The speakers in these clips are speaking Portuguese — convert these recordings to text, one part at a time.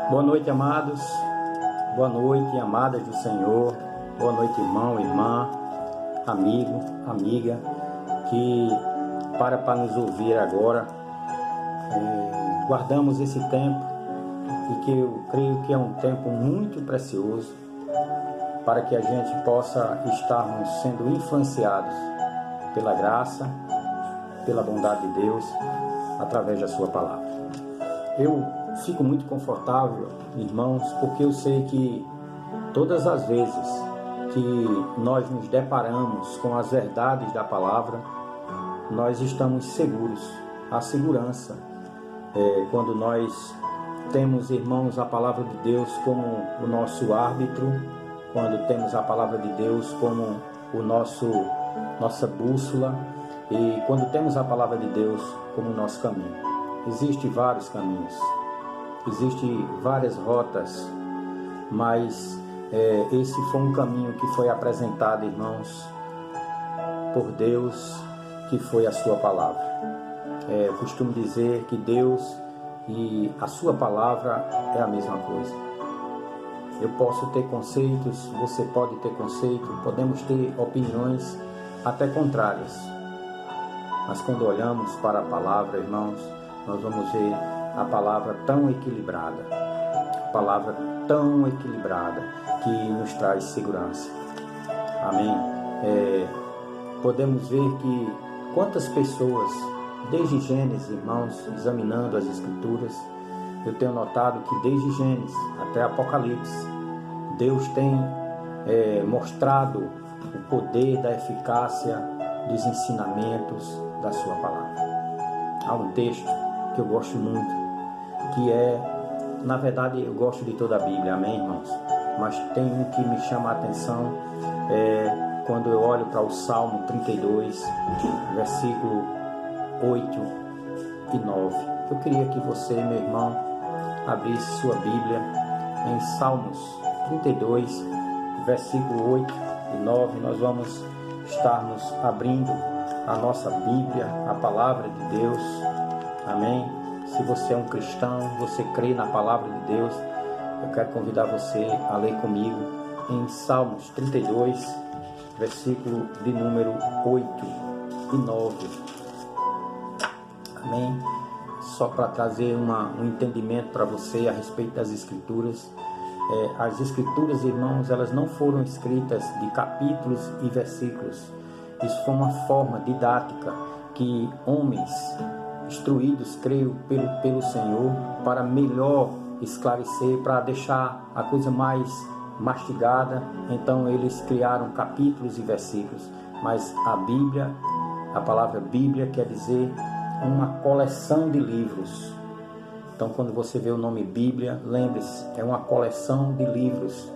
Boa noite, amados. Boa noite, amadas do Senhor. Boa noite, irmão, irmã, amigo, amiga, que para nos ouvir agora. Guardamos esse tempo e que eu creio que é um tempo muito precioso para que a gente possa estarmos sendo influenciados pela graça, pela bondade de Deus, através da sua palavra. Eu fico muito confortável, irmãos, porque eu sei que todas as vezes que nós nos deparamos com as verdades da palavra, nós estamos seguros. A segurança quando nós temos, irmãos, a palavra de Deus como o nosso árbitro, quando temos a palavra de Deus como nossa bússola e quando temos a palavra de Deus como o nosso caminho. Existem vários caminhos, existem várias rotas, mas esse foi um caminho que foi apresentado, irmãos, por Deus, que foi a sua palavra. Eu costumo dizer que Deus e a sua palavra é a mesma coisa. Eu posso ter conceitos, você pode ter conceito, podemos ter opiniões até contrárias, mas quando olhamos para a palavra, irmãos, nós vamos ver a palavra tão equilibrada, que nos traz segurança. Amém? Podemos ver que quantas pessoas, desde Gênesis, irmãos, examinando as Escrituras, eu tenho notado que desde Gênesis até Apocalipse, Deus tem mostrado o poder da eficácia dos ensinamentos da sua palavra. Há um texto que eu gosto muito, que na verdade eu gosto de toda a Bíblia, amém, irmãos? Mas tem um que me chama a atenção, quando eu olho para o Salmo 32, versículo 8 e 9. Eu queria que você, meu irmão, abrisse sua Bíblia em Salmos 32, versículo 8 e 9. Nós vamos estarmos abrindo a nossa Bíblia, a palavra de Deus. Amém? Se você é um cristão, você crê na palavra de Deus, eu quero convidar você a ler comigo em Salmos 32, versículo de número 8 e 9. Amém? Só para trazer um entendimento para você a respeito das Escrituras. As Escrituras, irmãos, elas não foram escritas de capítulos e versículos. Isso foi uma forma didática que homens instruídos, creio, pelo Senhor, para melhor esclarecer, para deixar a coisa mais mastigada. Então eles criaram capítulos e versículos. Mas a Bíblia, a palavra Bíblia quer dizer uma coleção de livros. Então quando você vê o nome Bíblia, lembre-se, é uma coleção de livros.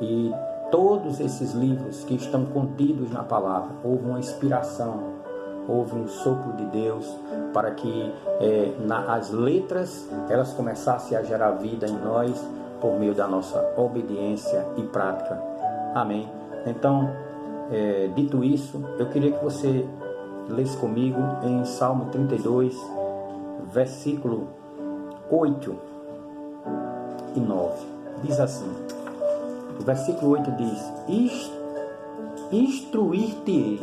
E todos esses livros que estão contidos na palavra, houve uma inspiração, houve um sopro de Deus para que as letras elas começassem a gerar vida em nós por meio da nossa obediência e prática. Amém? Então, dito isso, eu queria que você lesse comigo em Salmo 32, versículo 8 e 9. Diz assim, o versículo 8 diz: Instruir-te-ei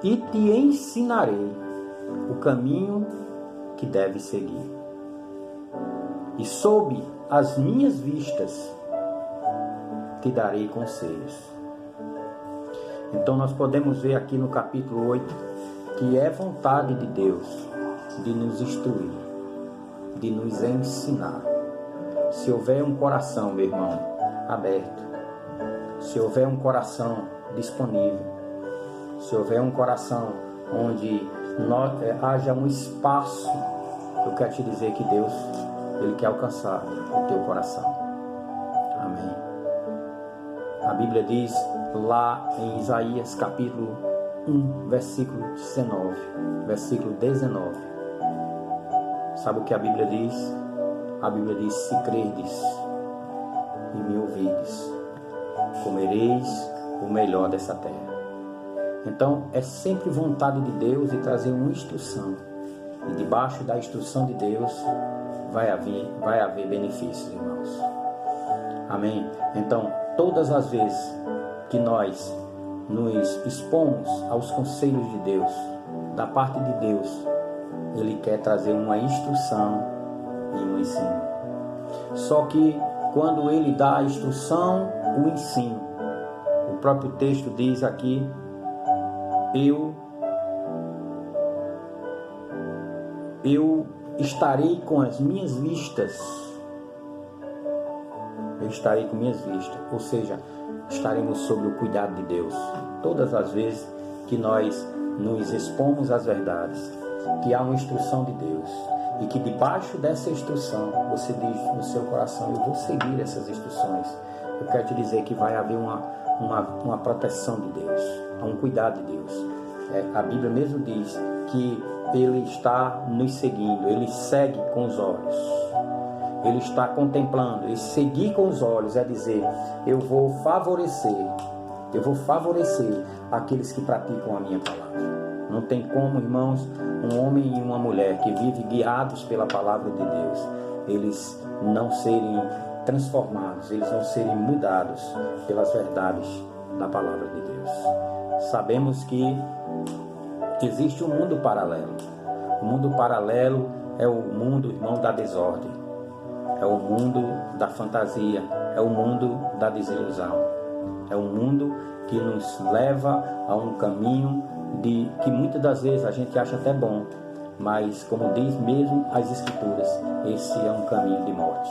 e te ensinarei o caminho que deves seguir. E sob as minhas vistas te darei conselhos. Então nós podemos ver aqui no capítulo 8 que é vontade de Deus de nos instruir, de nos ensinar. Se houver um coração, meu irmão, aberto, se houver um coração disponível, se houver um coração onde haja um espaço, eu quero te dizer que Deus, Ele quer alcançar o teu coração. Amém. A Bíblia diz lá em Isaías capítulo 1, versículo 19. Sabe o que a Bíblia diz? A Bíblia diz: se crerdes e me ouvirdes, comereis o melhor dessa terra. Então, é sempre vontade de Deus de trazer uma instrução. E debaixo da instrução de Deus vai haver benefícios, irmãos. Amém? Então, todas as vezes que nós nos expomos aos conselhos de Deus, da parte de Deus, Ele quer trazer uma instrução e um ensino. Só que quando Ele dá a instrução, o ensino, o próprio texto diz aqui, eu estarei com as minhas vistas. Eu estarei com minhas vistas, ou seja, estaremos sob o cuidado de Deus. Todas as vezes que nós nos expomos às verdades, que há uma instrução de Deus, e que debaixo dessa instrução, você diz no seu coração, eu vou seguir essas instruções. Eu quero te dizer que vai haver uma proteção de Deus, um cuidado de Deus. A Bíblia mesmo diz que Ele está nos seguindo, Ele segue com os olhos. Ele está contemplando. E seguir com os olhos é dizer, eu vou favorecer aqueles que praticam a minha palavra. Não tem como, irmãos, um homem e uma mulher que vivem guiados pela palavra de Deus, eles não serem transformados, eles não serem mudados pelas verdades da palavra de Deus. Sabemos que existe um mundo paralelo. O mundo paralelo é o mundo, irmão, da desordem. É o mundo da fantasia, é o mundo da desilusão. É um mundo que nos leva a um caminho que muitas das vezes a gente acha até bom, mas como diz mesmo as Escrituras, esse é um caminho de morte.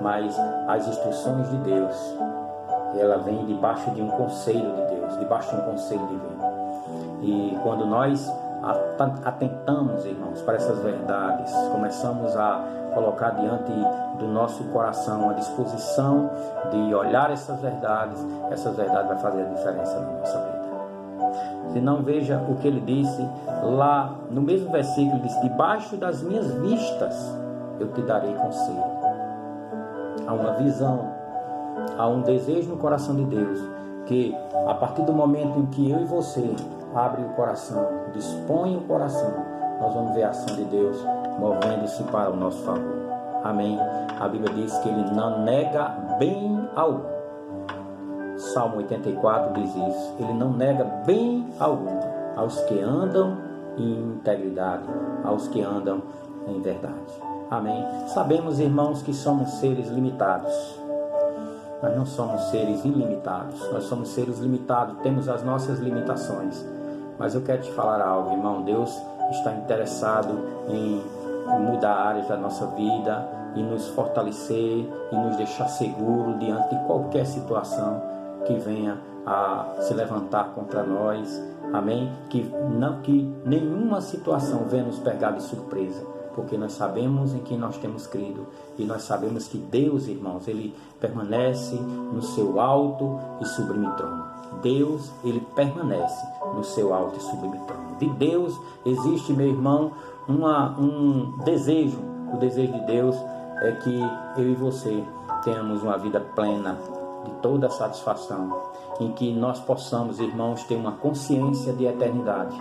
Mas as instruções de Deus, ela vem debaixo de um conselho de Deus, debaixo de um conselho divino. E quando nós atentamos, irmãos, para essas verdades, começamos a colocar diante do nosso coração a disposição de olhar essas verdades vai fazer a diferença na nossa vida. Se não, veja o que ele disse lá no mesmo versículo, ele disse, debaixo das minhas vistas eu te darei conselho. Há uma visão, há um desejo no coração de Deus, que a partir do momento em que eu e você abre o coração, dispõe o coração, nós vamos ver a ação de Deus movendo-se para o nosso favor. Amém? A Bíblia diz que Ele não nega bem algum. Salmo 84 diz isso. Ele não nega bem algum aos que andam em integridade, aos que andam em verdade. Amém? Sabemos, irmãos, que somos seres limitados. Nós não somos seres ilimitados. Nós somos seres limitados, temos as nossas limitações. Mas eu quero te falar algo, irmão. Deus está interessado em mudar áreas da nossa vida e nos fortalecer e nos deixar seguros diante de qualquer situação que venha a se levantar contra nós. Amém? Que nenhuma situação venha nos pegar de surpresa, porque nós sabemos em quem nós temos crido e nós sabemos que Deus, irmãos, Ele permanece no seu alto e sublime trono. Deus, Ele permanece no seu alto e sublime trono. De Deus existe, meu irmão, um desejo. O desejo de Deus é que eu e você tenhamos uma vida plena de toda a satisfação, em que nós possamos, irmãos, ter uma consciência de eternidade.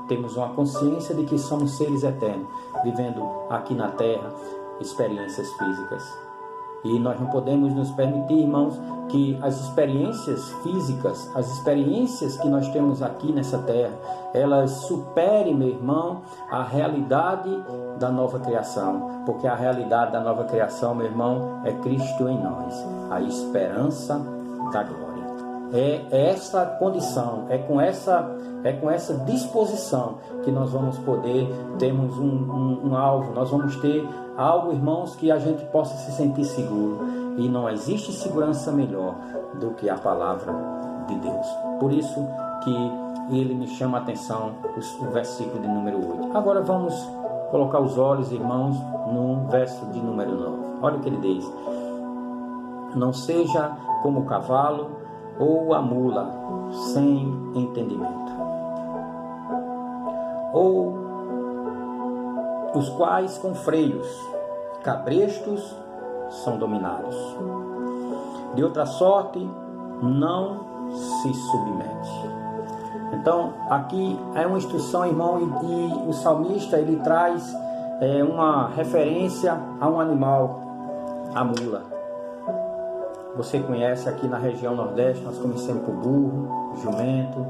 Temos uma consciência de que somos seres eternos, vivendo aqui na terra experiências físicas. E nós não podemos nos permitir, irmãos, que as experiências físicas, as experiências que nós temos aqui nessa terra, elas superem, meu irmão, a realidade da nova criação. Porque a realidade da nova criação, meu irmão, é Cristo em nós, a esperança da glória. É essa condição, é com essa disposição que nós vamos poder termos um alvo, nós vamos ter algo, irmãos, que a gente possa se sentir seguro. E não existe segurança melhor do que a palavra de Deus. Por isso que ele me chama a atenção, o versículo de número 8. Agora vamos colocar os olhos, irmãos, no verso de número 9. Olha o que ele diz. Não seja como o cavalo ou a mula sem entendimento, ou os quais com freios cabrestos são dominados. De outra sorte não se submete. Então, aqui é uma instrução, irmão, e o salmista, ele traz uma referência a um animal, a mula. Você conhece aqui na região Nordeste, nós conhecemos o burro, o jumento,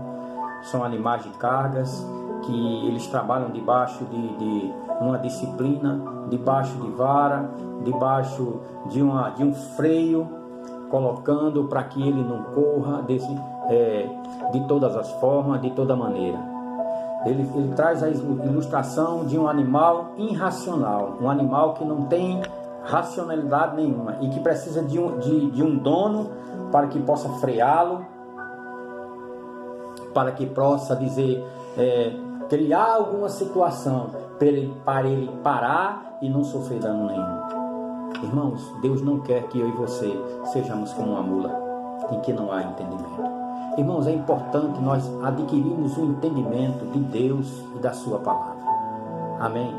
são animais de cargas, que eles trabalham debaixo de uma disciplina, debaixo de vara, debaixo de um freio, colocando para que ele não corra de todas as formas, de toda maneira. Ele traz a ilustração de um animal irracional, um animal que não tem racionalidade nenhuma e que precisa de um dono para que possa freá-lo, para que possa criar alguma situação para ele parar e não sofrer dano nenhum. Irmãos, Deus não quer que eu e você sejamos como uma mula em que não há entendimento. Irmãos, é importante nós adquirirmos o entendimento de Deus e da sua palavra. Amém?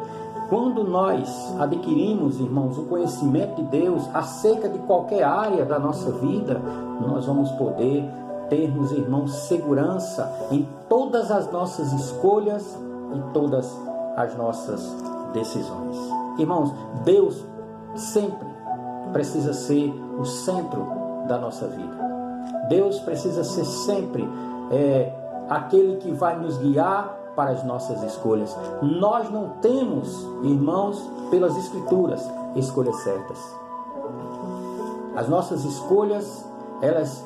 Quando nós adquirimos, irmãos, o conhecimento de Deus acerca de qualquer área da nossa vida, nós vamos poder termos, irmãos, segurança em todas as nossas escolhas e todas as nossas decisões. Irmãos, Deus sempre precisa ser o centro da nossa vida. Deus precisa ser sempre aquele que vai nos guiar para as nossas escolhas. Nós não temos, irmãos, pelas Escrituras, escolhas certas. As nossas escolhas, elas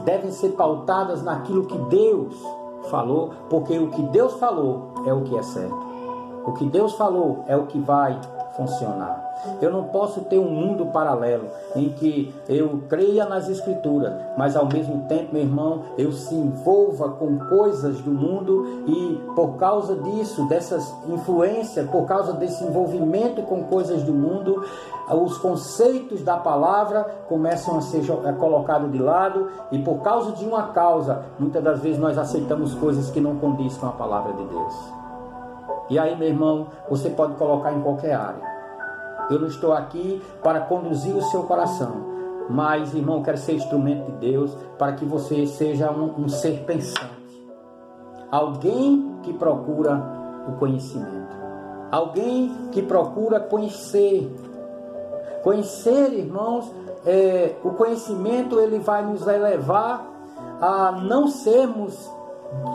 devem ser pautadas naquilo que Deus falou, porque o que Deus falou é o que é certo. O que Deus falou é o que vai funcionar. Eu não posso ter um mundo paralelo em que eu creia nas Escrituras, mas ao mesmo tempo, meu irmão, eu se envolva com coisas do mundo e por causa disso, dessas influências, por causa desse envolvimento com coisas do mundo, os conceitos da palavra começam a ser colocados de lado e por causa de uma causa, muitas das vezes nós aceitamos coisas que não condizem com a palavra de Deus. E aí, meu irmão, você pode colocar em qualquer área. Eu não estou aqui para conduzir o seu coração, mas, irmão, quero ser instrumento de Deus para que você seja um ser pensante. Alguém que procura o conhecimento. Alguém que procura conhecer. Conhecer, irmãos, o conhecimento ele vai nos elevar a não sermos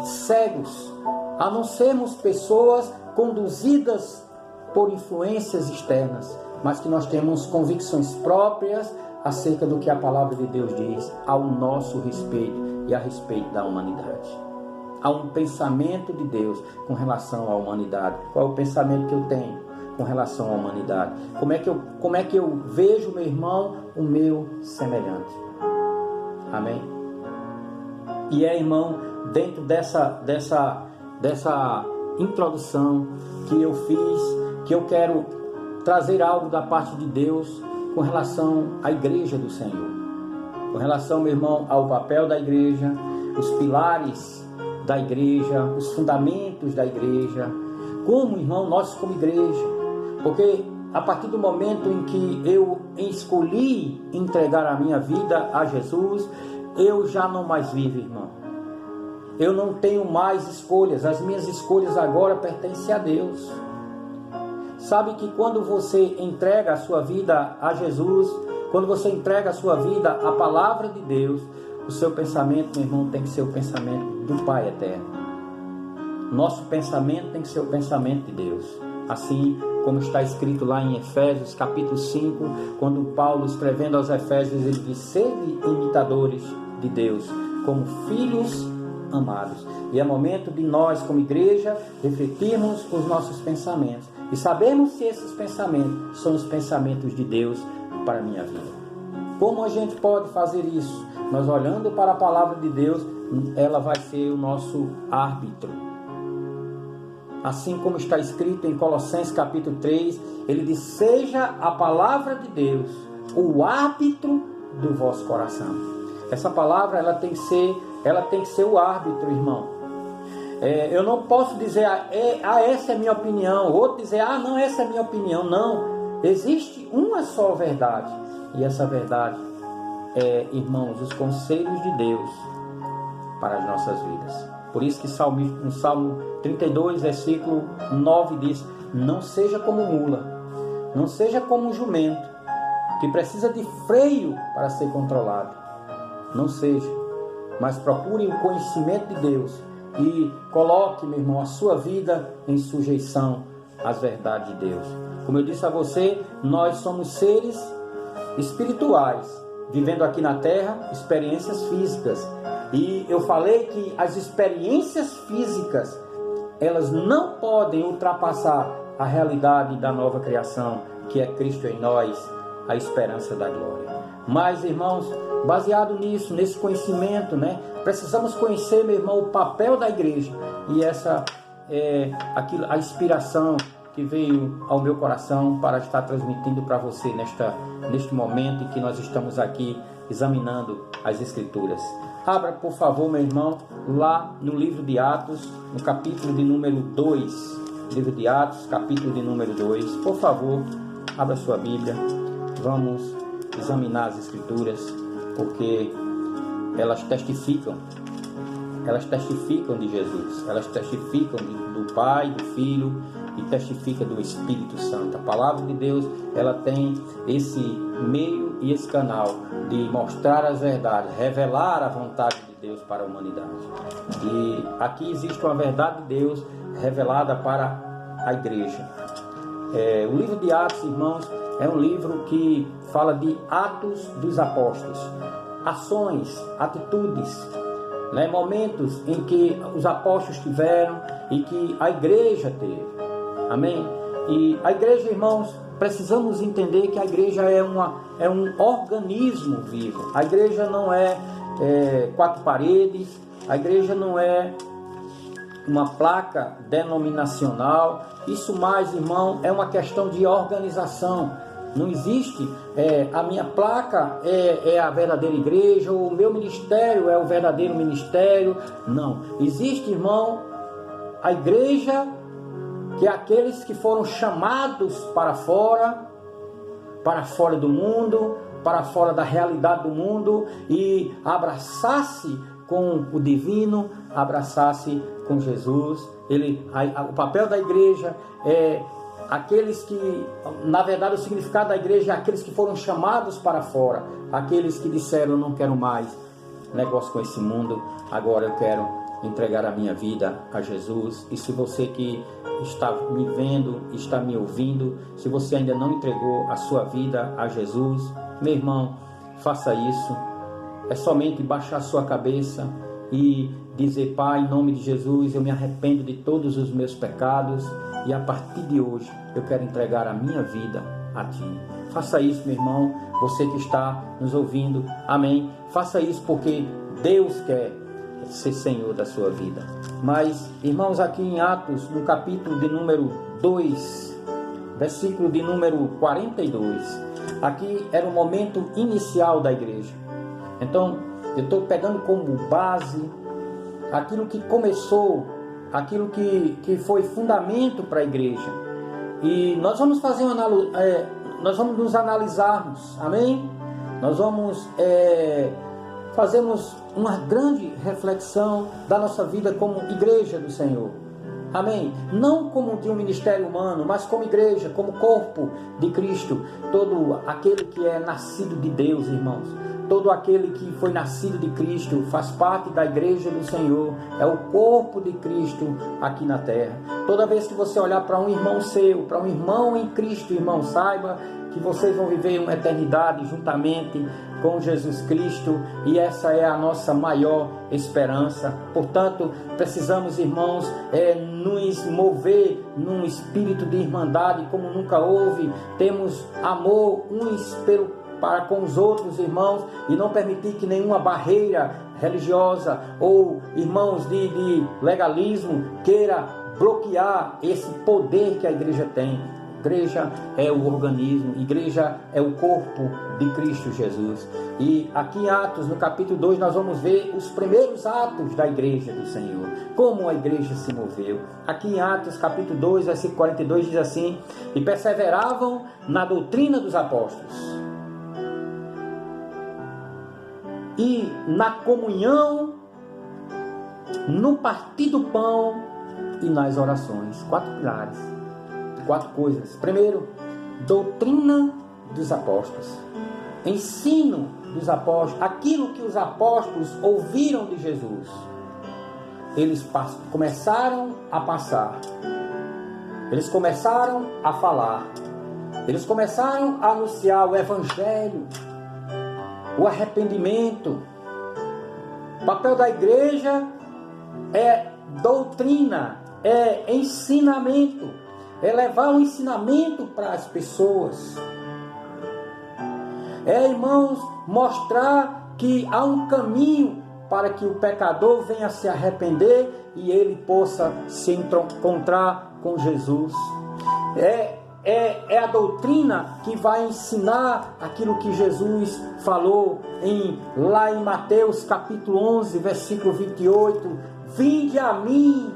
cegos, a não sermos pessoas conduzidas por influências externas, mas que nós temos convicções próprias acerca do que a palavra de Deus diz ao nosso respeito e a respeito da humanidade. Há um pensamento de Deus com relação à humanidade. Qual é o pensamento que eu tenho com relação à humanidade? Como é que eu vejo, meu irmão, o meu semelhante? Amém? E irmão, dentro dessa introdução que eu fiz, que eu quero trazer algo da parte de Deus com relação à igreja do Senhor. Com relação, meu irmão, ao papel da igreja, os pilares da igreja, os fundamentos da igreja. Como, irmão, nós como igreja. Porque a partir do momento em que eu escolhi entregar a minha vida a Jesus, eu já não mais vivo, irmão. Eu não tenho mais escolhas. As minhas escolhas agora pertencem a Deus. Sabe que quando você entrega a sua vida a Jesus, quando você entrega a sua vida à palavra de Deus, o seu pensamento, meu irmão, tem que ser o pensamento do Pai Eterno. Nosso pensamento tem que ser o pensamento de Deus. Assim como está escrito lá em Efésios capítulo 5, quando Paulo, escrevendo aos Efésios, ele diz: sede imitadores de Deus, como filhos amados. E é momento de nós, como igreja, refletirmos os nossos pensamentos e sabermos se esses pensamentos são os pensamentos de Deus para a minha vida. Como a gente pode fazer isso? Nós olhando para a palavra de Deus, ela vai ser o nosso árbitro. Assim como está escrito em Colossenses capítulo 3, ele diz: seja a palavra de Deus o árbitro do vosso coração. Essa palavra ela tem que ser o árbitro, irmão. Eu não posso dizer, essa é a minha opinião, outro dizer, não, essa é a minha opinião. Não, existe uma só verdade, e essa verdade é, irmãos, os conselhos de Deus para as nossas vidas. Por isso que no Salmo 32, versículo 9 diz: não seja como mula, não seja como um jumento, que precisa de freio para ser controlado. Não seja, mas procure o conhecimento de Deus e coloque, meu irmão, a sua vida em sujeição às verdades de Deus. Como eu disse a você, nós somos seres espirituais, vivendo aqui na Terra experiências físicas. E eu falei que as experiências físicas, elas não podem ultrapassar a realidade da nova criação, que é Cristo em nós, a esperança da glória. Mas, irmãos, baseado nisso, nesse conhecimento, precisamos conhecer, meu irmão, o papel da igreja. E essa é a inspiração que veio ao meu coração para estar transmitindo para você neste momento em que nós estamos aqui examinando as Escrituras. Abra, por favor, meu irmão, lá no livro de Atos, no capítulo de número 2. Livro de Atos, capítulo de número 2. Por favor, abra sua Bíblia. Vamos examinar as Escrituras, porque elas testificam de Jesus, elas testificam do Pai, do Filho e testificam do Espírito Santo. A palavra de Deus, ela tem esse meio e esse canal de mostrar as verdades, revelar a vontade de Deus para a humanidade. E aqui existe uma verdade de Deus revelada para a igreja. O livro de Atos, irmãos, é um livro que fala de atos dos apóstolos, ações, atitudes, momentos em que os apóstolos tiveram e que a igreja teve. Amém? E a igreja, irmãos, precisamos entender que a igreja é um organismo vivo. A igreja não é quatro paredes, a igreja não é uma placa denominacional. Isso mais, irmão, é uma questão de organização. Não existe a minha placa é a verdadeira igreja, ou o meu ministério é o verdadeiro ministério. Não. Existe, irmão, a igreja, que é aqueles que foram chamados para fora do mundo, para fora da realidade do mundo, e abraçar-se com o divino, abraçar-se com Jesus. O papel da igreja é aqueles que, na verdade, o significado da igreja é aqueles que foram chamados para fora, aqueles que disseram: eu não quero mais negócio com esse mundo, agora eu quero entregar a minha vida a Jesus. E se você que está me vendo, está me ouvindo, se você ainda não entregou a sua vida a Jesus, meu irmão, faça isso. É somente baixar a sua cabeça e dizer: Pai, em nome de Jesus, eu me arrependo de todos os meus pecados e a partir de hoje eu quero entregar a minha vida a Ti. Faça isso, meu irmão, você que está nos ouvindo, amém? Faça isso porque Deus quer ser Senhor da sua vida. Mas, irmãos, aqui em Atos, no capítulo de número 2, versículo de número 42, aqui era o momento inicial da igreja. Então, eu estou pegando como base aquilo que começou, aquilo que foi fundamento para a igreja. E nós vamos fazer nós vamos nos analisarmos, amém? Nós vamos fazermos uma grande reflexão da nossa vida como igreja do Senhor. Amém? Não como de um ministério humano, mas como igreja, como corpo de Cristo. Todo aquele que é nascido de Deus, irmãos. Todo aquele que foi nascido de Cristo faz parte da igreja do Senhor. É o corpo de Cristo aqui na terra. Toda vez que você olhar para um irmão seu, para um irmão em Cristo, irmão, saiba que vocês vão viver uma eternidade juntamente com Jesus Cristo, e essa é a nossa maior esperança. Portanto, precisamos, irmãos, nos mover num espírito de irmandade como nunca houve. Temos amor uns para com os outros, irmãos, e não permitir que nenhuma barreira religiosa ou, irmãos, de legalismo queira bloquear esse poder que a igreja tem. Igreja é o organismo, igreja é o corpo de Cristo Jesus. E aqui em Atos, no capítulo 2, nós vamos ver os primeiros atos da igreja do Senhor, como a igreja se moveu. Aqui em Atos, capítulo 2, versículo 42, diz assim: e perseveravam na doutrina dos apóstolos, e na comunhão no partir do pão e nas orações. 4 pilares, 4 coisas. Primeiro, doutrina dos apóstolos. Ensino dos apóstolos, aquilo que os apóstolos ouviram de Jesus. Eles começaram a passar. Eles começaram a falar. Eles começaram a anunciar o Evangelho, o arrependimento. O papel da igreja é doutrina, é ensinamento, é levar o ensinamento para as pessoas. É, irmãos, mostrar que há um caminho para que o pecador venha se arrepender e ele possa se encontrar com Jesus. É a doutrina que vai ensinar aquilo que Jesus falou lá em Mateus capítulo 11, versículo 28. Vinde a mim,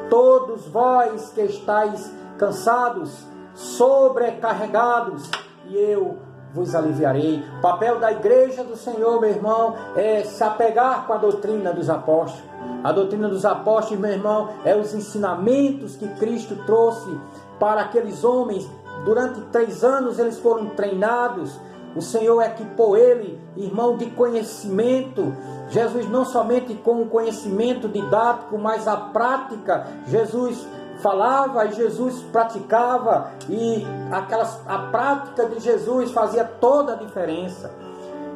todos vós que estáis cansados, sobrecarregados, e eu vos aliviarei. O papel da igreja do Senhor, meu irmão, é se apegar com a doutrina dos apóstolos. A doutrina dos apóstolos, meu irmão, é os ensinamentos que Cristo trouxe para aqueles homens. Durante 3 anos eles foram treinados. O Senhor equipou ele, irmão, de conhecimento. Jesus não somente com o conhecimento didático, mas a prática. Jesus falava e Jesus praticava, e a prática de Jesus fazia toda a diferença.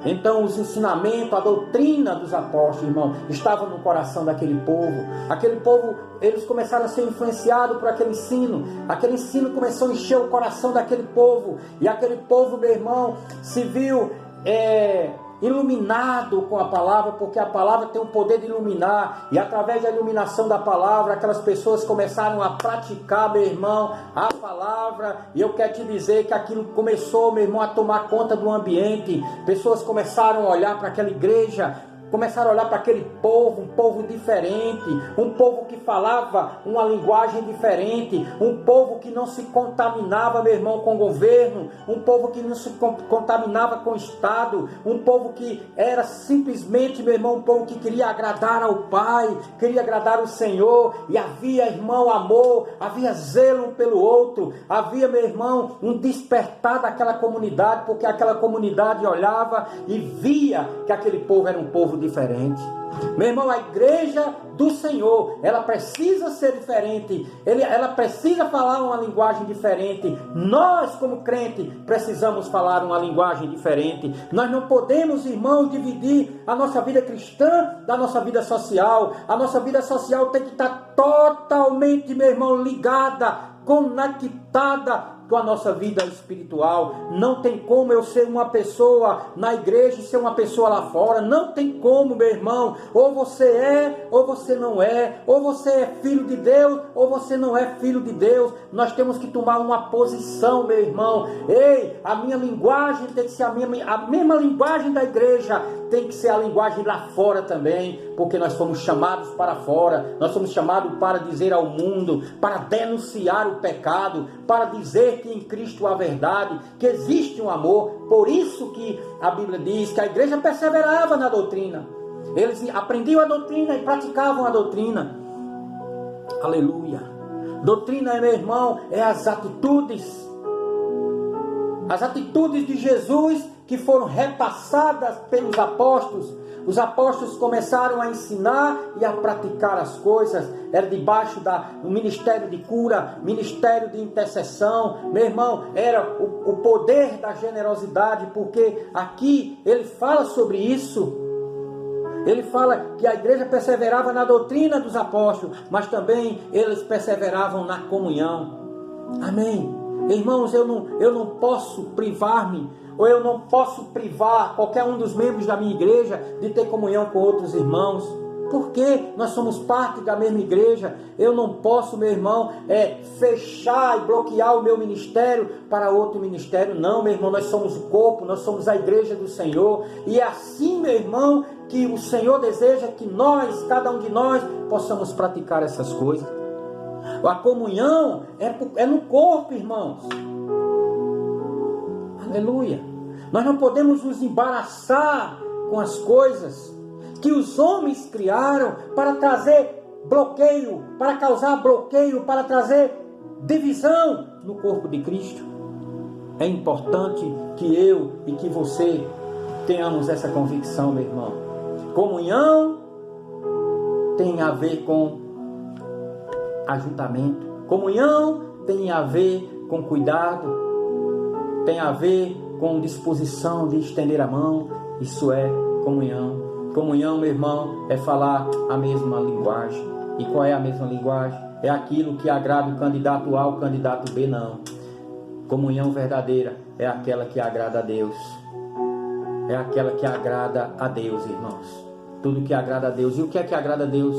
Então os ensinamentos, a doutrina dos apóstolos, irmão, estavam no coração daquele povo. Aquele povo, eles começaram a ser influenciados por aquele ensino. Aquele ensino começou a encher o coração daquele povo. E aquele povo, meu irmão, se viu iluminado com a palavra, porque a palavra tem o poder de iluminar, e através da iluminação da palavra, aquelas pessoas começaram a praticar, meu irmão, a palavra. E eu quero te dizer que aquilo começou, meu irmão, a tomar conta do ambiente. Pessoas começaram a olhar para aquela igreja, começaram a olhar para aquele povo, um povo diferente, um povo que falava uma linguagem diferente, um povo que não se contaminava, meu irmão, com o governo, um povo que não se contaminava com o Estado, um povo que era simplesmente, meu irmão, um povo que queria agradar ao Pai, queria agradar o Senhor, e havia, irmão, amor, havia zelo um pelo outro, havia, meu irmão, um despertar daquela comunidade, porque aquela comunidade olhava e via que aquele povo era um povo diferente. Meu irmão, a igreja do Senhor, ela precisa ser diferente, ela precisa falar uma linguagem diferente. Nós, como crente, precisamos falar uma linguagem diferente. Nós não podemos, irmão, dividir a nossa vida cristã da nossa vida social. A nossa vida social tem que estar totalmente, meu irmão, ligada, conectada com a nossa vida espiritual. Não tem como eu ser uma pessoa na igreja e ser uma pessoa lá fora. Não tem como, meu irmão. Ou você é, ou você não é. Ou você é filho de Deus, ou você não é filho de Deus. Nós temos que tomar uma posição, meu irmão. Ei, a minha linguagem tem que ser a mesma linguagem da igreja, tem que ser a linguagem lá fora também, porque nós fomos chamados para fora. Nós somos chamados para dizer ao mundo, para denunciar o pecado, para dizer que em Cristo há verdade, que existe um amor. Por isso que a Bíblia diz que a igreja perseverava na doutrina. Eles aprendiam a doutrina e praticavam a doutrina. Aleluia. Doutrina, meu irmão, é as atitudes. As atitudes de Jesus que foram repassadas pelos apóstolos. Os apóstolos começaram a ensinar e a praticar as coisas. Era debaixo do ministério de cura, ministério de intercessão. Meu irmão, era o poder da generosidade, porque aqui ele fala sobre isso. Ele fala que a igreja perseverava na doutrina dos apóstolos, mas também eles perseveravam na comunhão. Amém. Irmãos, eu não posso privar-me, ou eu não posso privar qualquer um dos membros da minha igreja de ter comunhão com outros irmãos. Porque nós somos parte da mesma igreja. Eu não posso, meu irmão, fechar e bloquear o meu ministério para outro ministério. Não, meu irmão, nós somos o corpo, nós somos a igreja do Senhor. E é assim, meu irmão, que o Senhor deseja que nós, cada um de nós, possamos praticar essas coisas. A comunhão é no corpo, irmãos. Aleluia. Nós não podemos nos embaraçar com as coisas que os homens criaram para trazer bloqueio, para causar bloqueio, para trazer divisão no corpo de Cristo. É importante que eu e que você tenhamos essa convicção, meu irmão. Comunhão tem a ver com ajuntamento. Comunhão tem a ver com cuidado. Tem a ver com disposição de estender a mão. Isso é comunhão. Comunhão, meu irmão, é falar a mesma linguagem. E qual é a mesma linguagem? É aquilo que agrada o candidato A, o candidato B, não. Comunhão verdadeira é aquela que agrada a Deus. É aquela que agrada a Deus, irmãos. Tudo que agrada a Deus. E o que é que agrada a Deus?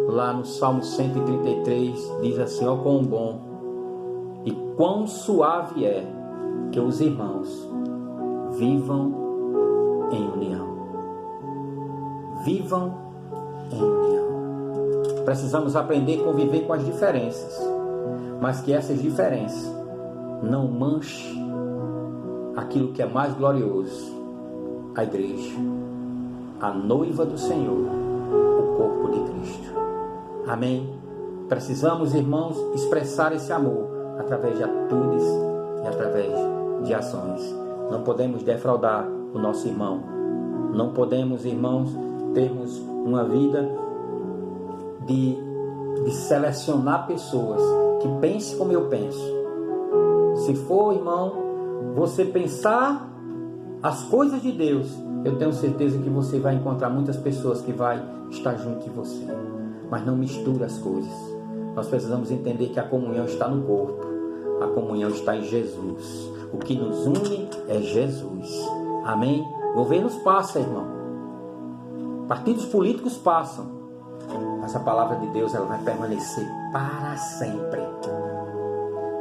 Lá no Salmo 133 diz assim: ó, quão bom e quão suave é que os irmãos vivam em união. Vivam em união. Precisamos aprender a conviver com as diferenças, mas que essas diferenças não manchem aquilo que é mais glorioso: a igreja, a noiva do Senhor, o corpo de Cristo. Amém? Precisamos, irmãos, expressar esse amor através de atitudes e através de ações. Não podemos defraudar o nosso irmão. Não podemos, irmãos, termos uma vida de selecionar pessoas que pensem como eu penso. Se for, irmão, você pensar as coisas de Deus, eu tenho certeza que você vai encontrar muitas pessoas que vai estar junto de você. Mas não misture as coisas. Nós precisamos entender que a comunhão está no corpo. A comunhão está em Jesus. O que nos une é Jesus. Amém? Governos passam, irmão. Partidos políticos passam. Mas a palavra de Deus, ela vai permanecer para sempre.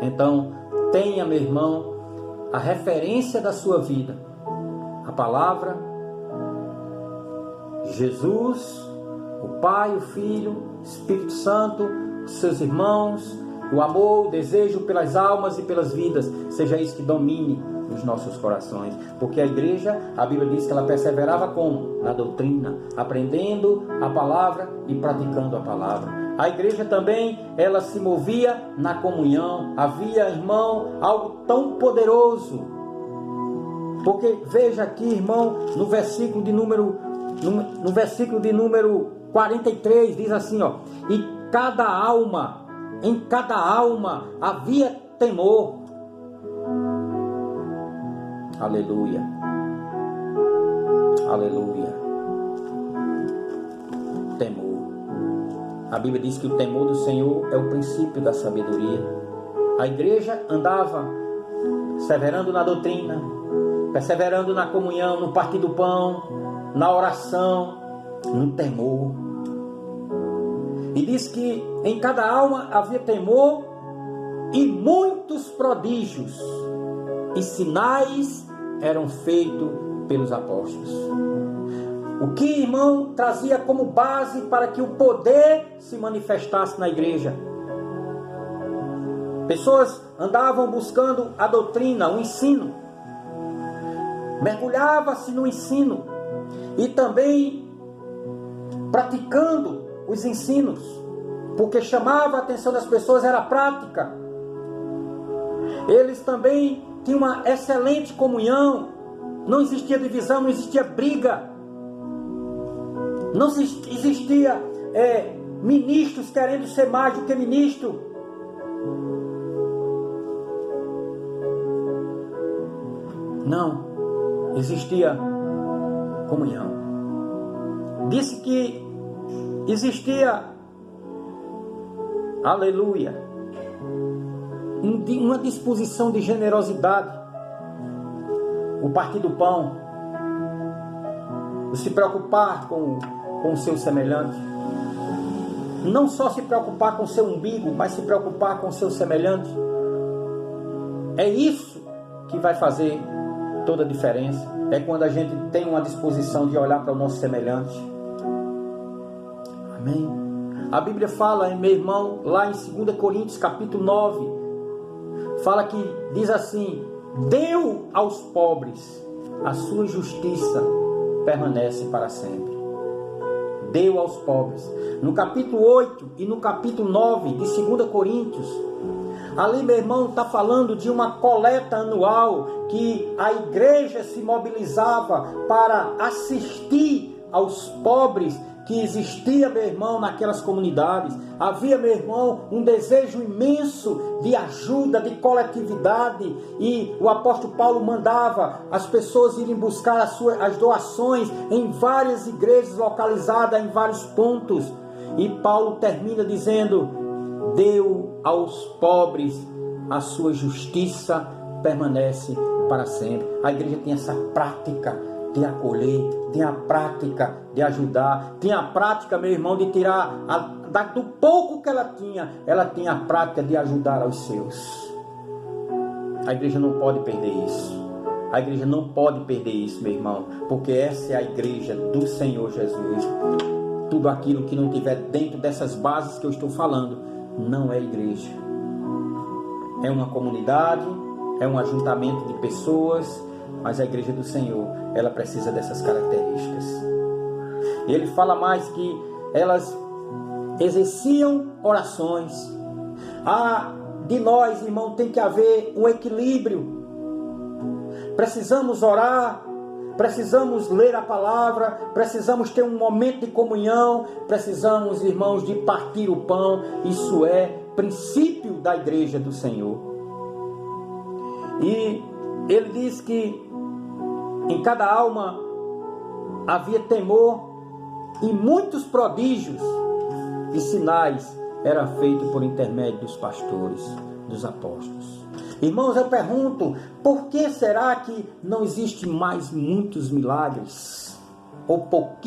Então, tenha, meu irmão, a referência da sua vida. A palavra, Jesus, o Pai, o Filho, o Espírito Santo, os seus irmãos, o amor, o desejo pelas almas e pelas vidas. Seja isso que domine os nossos corações. Porque a igreja, a Bíblia diz que ela perseverava como? Na doutrina, aprendendo a palavra e praticando a palavra. A igreja também, ela se movia na comunhão. Havia, irmão, algo tão poderoso. Porque veja aqui, irmão, no versículo de número 43, diz assim, ó: e em cada alma havia temor. Aleluia. Aleluia. Temor. A Bíblia diz que o temor do Senhor é o princípio da sabedoria. A igreja andava perseverando na doutrina, perseverando na comunhão, no partir do pão, na oração, no temor. E diz que em cada alma havia temor e muitos prodígios e sinais eram feitos pelos apóstolos. O que, irmão, trazia como base para que o poder se manifestasse na igreja? Pessoas andavam buscando a doutrina, o ensino. Mergulhava-se no ensino e também praticando os ensinos, porque chamava a atenção das pessoas era a prática. Eles também tinham uma excelente comunhão, não existia divisão, não existia briga, não existia ministros querendo ser mais do que ministro. Não, existia comunhão. Disse que existia, aleluia, uma disposição de generosidade. O partir do pão, o se preocupar com o seu semelhante. Não só se preocupar com o seu umbigo, mas se preocupar com o seu semelhante. É isso que vai fazer toda a diferença. É quando a gente tem uma disposição de olhar para o nosso semelhante. Amém? A Bíblia fala, meu irmão, lá em 2 Coríntios capítulo 9, fala que diz assim: deu aos pobres, a sua justiça permanece para sempre. deu aos pobres. No capítulo 8 e no capítulo 9 de 2 Coríntios, ali, meu irmão, está falando de uma coleta anual que a igreja se mobilizava para assistir aos pobres que existia, meu irmão, naquelas comunidades. Havia, meu irmão, um desejo imenso de ajuda, de coletividade, e o apóstolo Paulo mandava as pessoas irem buscar as doações em várias igrejas localizadas em vários pontos. E Paulo termina dizendo: deu aos pobres, a sua justiça permanece para sempre. A igreja tem essa prática de acolher, tem a prática de ajudar, tem a prática, meu irmão, de tirar do pouco que ela tem a prática de ajudar aos seus. A igreja não pode perder isso. A igreja não pode perder isso, meu irmão, porque essa é a igreja do Senhor Jesus. Tudo aquilo que não estiver dentro dessas bases que eu estou falando não é igreja. É uma comunidade, é um ajuntamento de pessoas, mas a igreja do Senhor, ela precisa dessas características. E ele fala mais que elas exerciam orações. De nós, irmão, tem que haver um equilíbrio. Precisamos orar, precisamos ler a palavra, precisamos ter um momento de comunhão, precisamos, irmãos, de partir o pão. Isso é princípio da igreja do Senhor. E ele diz que em cada alma havia temor, e muitos prodígios e sinais eram feitos por intermédio dos pastores, dos apóstolos. Irmãos, eu pergunto, por que será que não existe mais muitos milagres? Ou pouquíssimos?